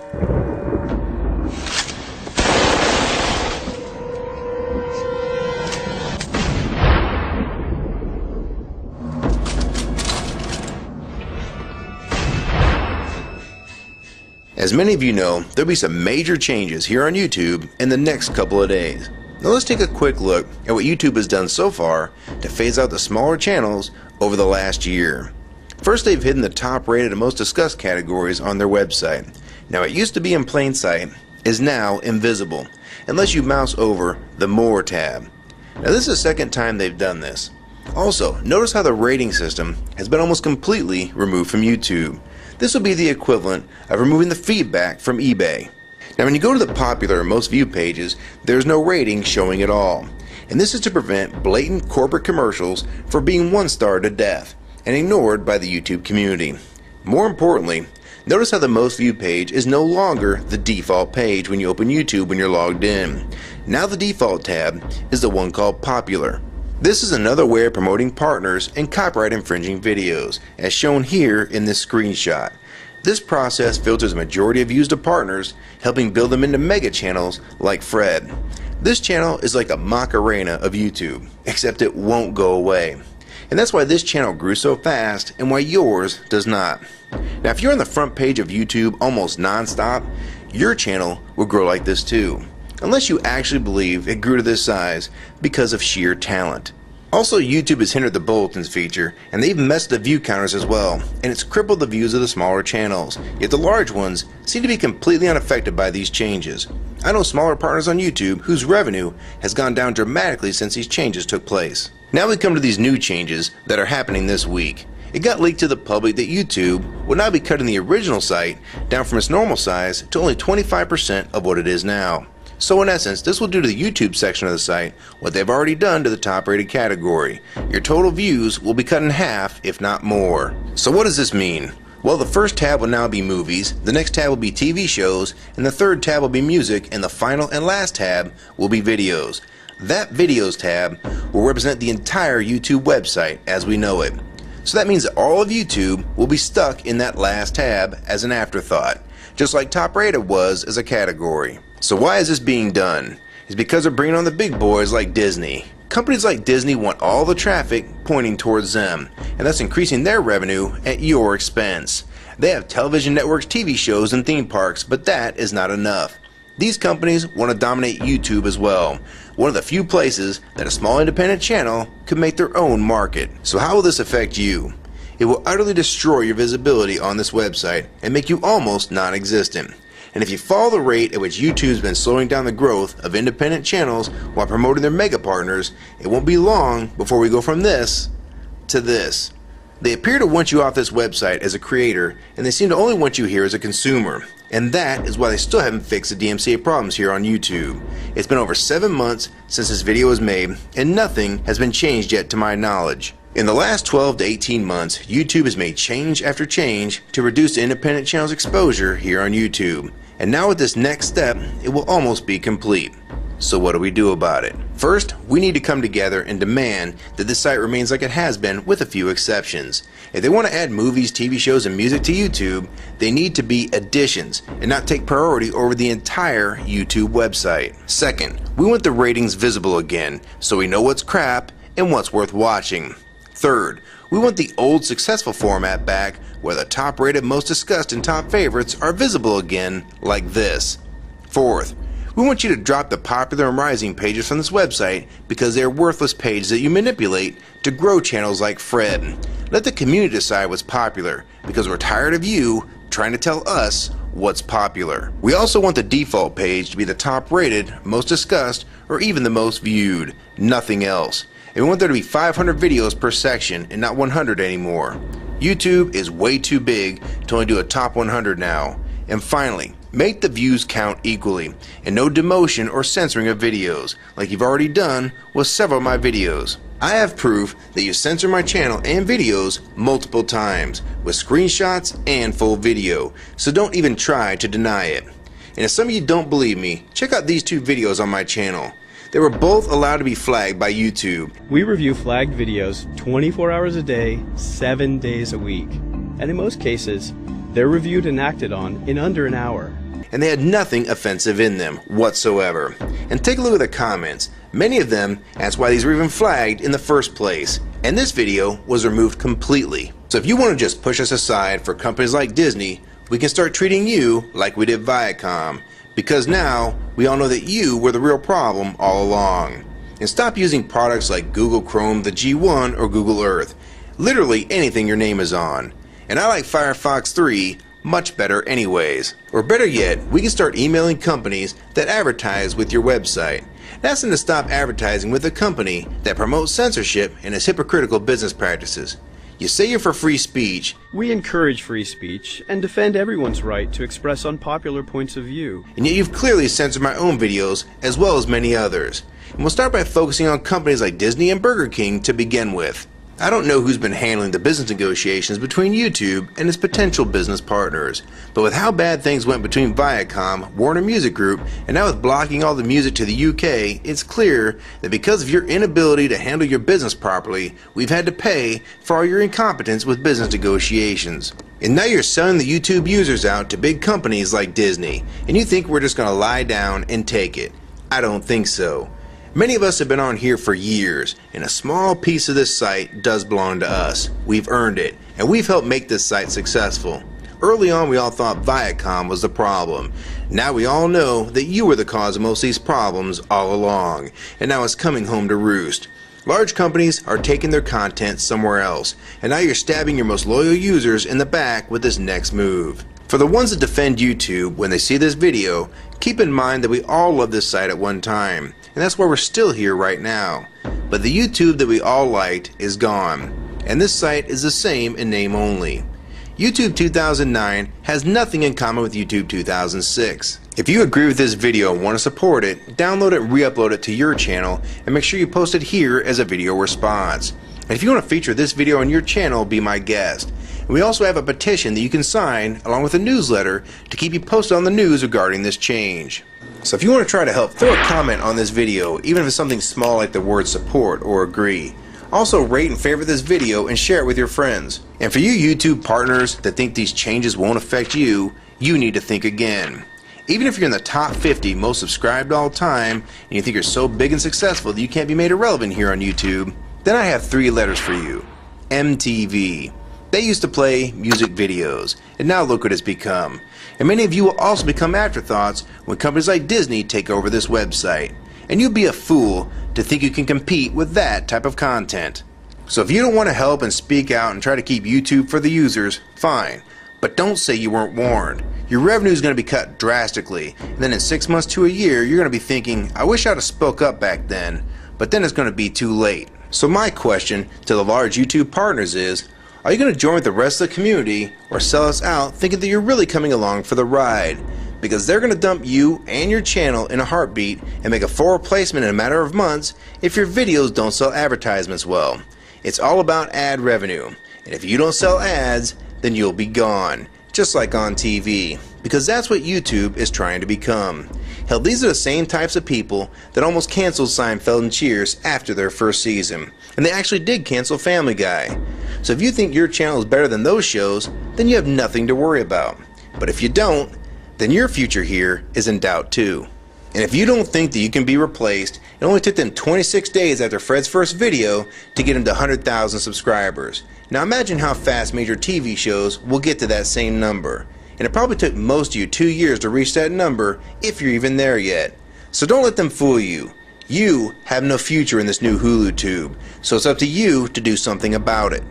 As many of you know, there'll be some major changes here on YouTube in the next couple of days. Now let's take a quick look at what YouTube has done so far to phase out the smaller channels over the last year. First, they've hidden the top rated and most discussed categories on their website. Now it used to be in plain sight, is now invisible, unless you mouse over the More tab. Now this is the second time they've done this. Also, notice how the rating system has been almost completely removed from YouTube. This will be the equivalent of removing the feedback from eBay. Now when you go to the popular and most viewed pages, there's no rating showing at all. And this is to prevent blatant corporate commercials for being one-starred to death and ignored by the YouTube community. More importantly, notice how the most viewed page is no longer the default page when you open YouTube when you're logged in. Now the default tab is the one called Popular. This is another way of promoting partners and copyright infringing videos, as shown here in this screenshot. This process filters a majority of views to partners, helping build them into mega channels like Fred. This channel is like a Macarena of YouTube, except it won't go away. And that's why this channel grew so fast and why yours does not. Now if you're on the front page of YouTube almost non-stop, your channel will grow like this too. Unless you actually believe it grew to this size because of sheer talent. Also, YouTube has hindered the bulletins feature, and they've messed the view counters as well, and it's crippled the views of the smaller channels, yet the large ones seem to be completely unaffected by these changes. I know smaller partners on YouTube whose revenue has gone down dramatically since these changes took place. Now we come to these new changes that are happening this week. It got leaked to the public that YouTube will now be cutting the original site down from its normal size to only 25% of what it is now. So in essence, this will do to the YouTube section of the site what they've already done to the top rated category. Your total views will be cut in half, if not more. So what does this mean? Well, the first tab will now be movies, the next tab will be TV shows, and the third tab will be music, and the final and last tab will be videos. That videos tab will represent the entire YouTube website as we know it. So that means that all of YouTube will be stuck in that last tab as an afterthought, just like top rated was as a category. So why is this being done? It's because they're bringing on the big boys like Disney. Companies like Disney want all the traffic pointing towards them, and that's increasing their revenue at your expense. They have television networks, TV shows, and theme parks, but that is not enough. These companies want to dominate YouTube as well, one of the few places that a small independent channel could make their own market. So how will this affect you? It will utterly destroy your visibility on this website and make you almost non-existent. And if you follow the rate at which YouTube's been slowing down the growth of independent channels while promoting their mega partners, it won't be long before we go from this to this. They appear to want you off this website as a creator, and they seem to only want you here as a consumer. And that is why they still haven't fixed the DMCA problems here on YouTube. It's been over 7 months since this video was made, and nothing has been changed yet to my knowledge. In the last 12 to 18 months, YouTube has made change after change to reduce the independent channel's exposure here on YouTube. And now with this next step, it will almost be complete. So what do we do about it? First, we need to come together and demand that this site remains like it has been with a few exceptions. If they want to add movies, TV shows, and music to YouTube, they need to be additions and not take priority over the entire YouTube website. Second, we want the ratings visible again so we know what's crap and what's worth watching. Third, we want the old successful format back where the top rated, most discussed, and top favorites are visible again like this. Fourth, we want you to drop the popular and rising pages from this website because they are worthless pages that you manipulate to grow channels like Fred. Let the community decide what's popular because we're tired of you trying to tell us what's popular. We also want the default page to be the top rated, most discussed, or even the most viewed. Nothing else. And we want there to be 500 videos per section and not 100 anymore. YouTube is way too big to only do a top 100 now. And finally, make the views count equally and no demotion or censoring of videos like you've already done with several of my videos. I have proof that you censor my channel and videos multiple times with screenshots and full video, so don't even try to deny it. And if some of you don't believe me, check out these two videos on my channel. They were both allowed to be flagged by YouTube. We review flagged videos 24 hours a day, 7 days a week. And in most cases, They're reviewed and acted on in under an hour. And they had nothing offensive in them whatsoever. And take a look at the comments. Many of them asked why these were even flagged in the first place. And this video was removed completely. So if you want to just push us aside for companies like Disney, we can start treating you like we did Viacom. Because now we all know that you were the real problem all along. And stop using products like Google Chrome, the G1, or Google Earth. Literally anything your name is on. And I like Firefox 3 much better anyways. Or better yet, we can start emailing companies that advertise with your website. Ask them to stop advertising with a company that promotes censorship and has hypocritical business practices. You say you're for free speech. We encourage free speech and defend everyone's right to express unpopular points of view. And yet you've clearly censored my own videos as well as many others. And we'll start by focusing on companies like Disney and Burger King to begin with. I don't know who's been handling the business negotiations between YouTube and its potential business partners, but with how bad things went between Viacom, Warner Music Group, and now with blocking all the music to the UK, it's clear that because of your inability to handle your business properly, we've had to pay for all your incompetence with business negotiations. And now you're selling the YouTube users out to big companies like Disney, and you think we're just going to lie down and take it. I don't think so. Many of us have been on here for years, and a small piece of this site does belong to us. We've earned it, and we've helped make this site successful. Early on, we all thought Viacom was the problem. Now we all know that you were the cause of most of these problems all along, and now it's coming home to roost. Large companies are taking their content somewhere else, and now you're stabbing your most loyal users in the back with this next move. For the ones that defend YouTube when they see this video, keep in mind that we all loved this site at one time, and that's why we're still here right now. But the YouTube that we all liked is gone, and this site is the same in name only. YouTube 2009 has nothing in common with YouTube 2006. If you agree with this video and want to support it, download it and re-upload it to your channel, and make sure you post it here as a video response. And if you want to feature this video on your channel, be my guest. And we also have a petition that you can sign along with a newsletter to keep you posted on the news regarding this change. So if you want to try to help, throw a comment on this video, even if it's something small like the word support or agree. Also rate and favorite this video and share it with your friends. And for you YouTube partners that think these changes won't affect you, you need to think again. Even if you're in the top 50 most subscribed all time and you think you're so big and successful that you can't be made irrelevant here on YouTube, then I have 3 letters for you. MTV. They used to play music videos, and now look what it's become. And many of you will also become afterthoughts when companies like Disney take over this website. And you'd be a fool to think you can compete with that type of content. So if you don't want to help and speak out and try to keep YouTube for the users, fine. But don't say you weren't warned. Your revenue is going to be cut drastically, and then in 6 months to a year, you're going to be thinking, I wish I'd have spoke up back then. But then it's going to be too late. So my question to the large YouTube partners is, are you going to join with the rest of the community or sell us out thinking that you're really coming along for the ride? Because they're going to dump you and your channel in a heartbeat and make a full replacement in a matter of months if your videos don't sell advertisements well. It's all about ad revenue, and if you don't sell ads, then you'll be gone, just like on TV, because that's what YouTube is trying to become. Hell, these are the same types of people that almost canceled Seinfeld and Cheers after their first season, and they actually did cancel Family Guy. So if you think your channel is better than those shows, then you have nothing to worry about. But if you don't, then your future here is in doubt too. And if you don't think that you can be replaced, it only took them 26 days after Fred's first video to get him to 100,000 subscribers. Now imagine how fast major TV shows will get to that same number. And it probably took most of you 2 years to reach that number, if you're even there yet. So don't let them fool you. You have no future in this new HULU tube, so it's up to you to do something about it.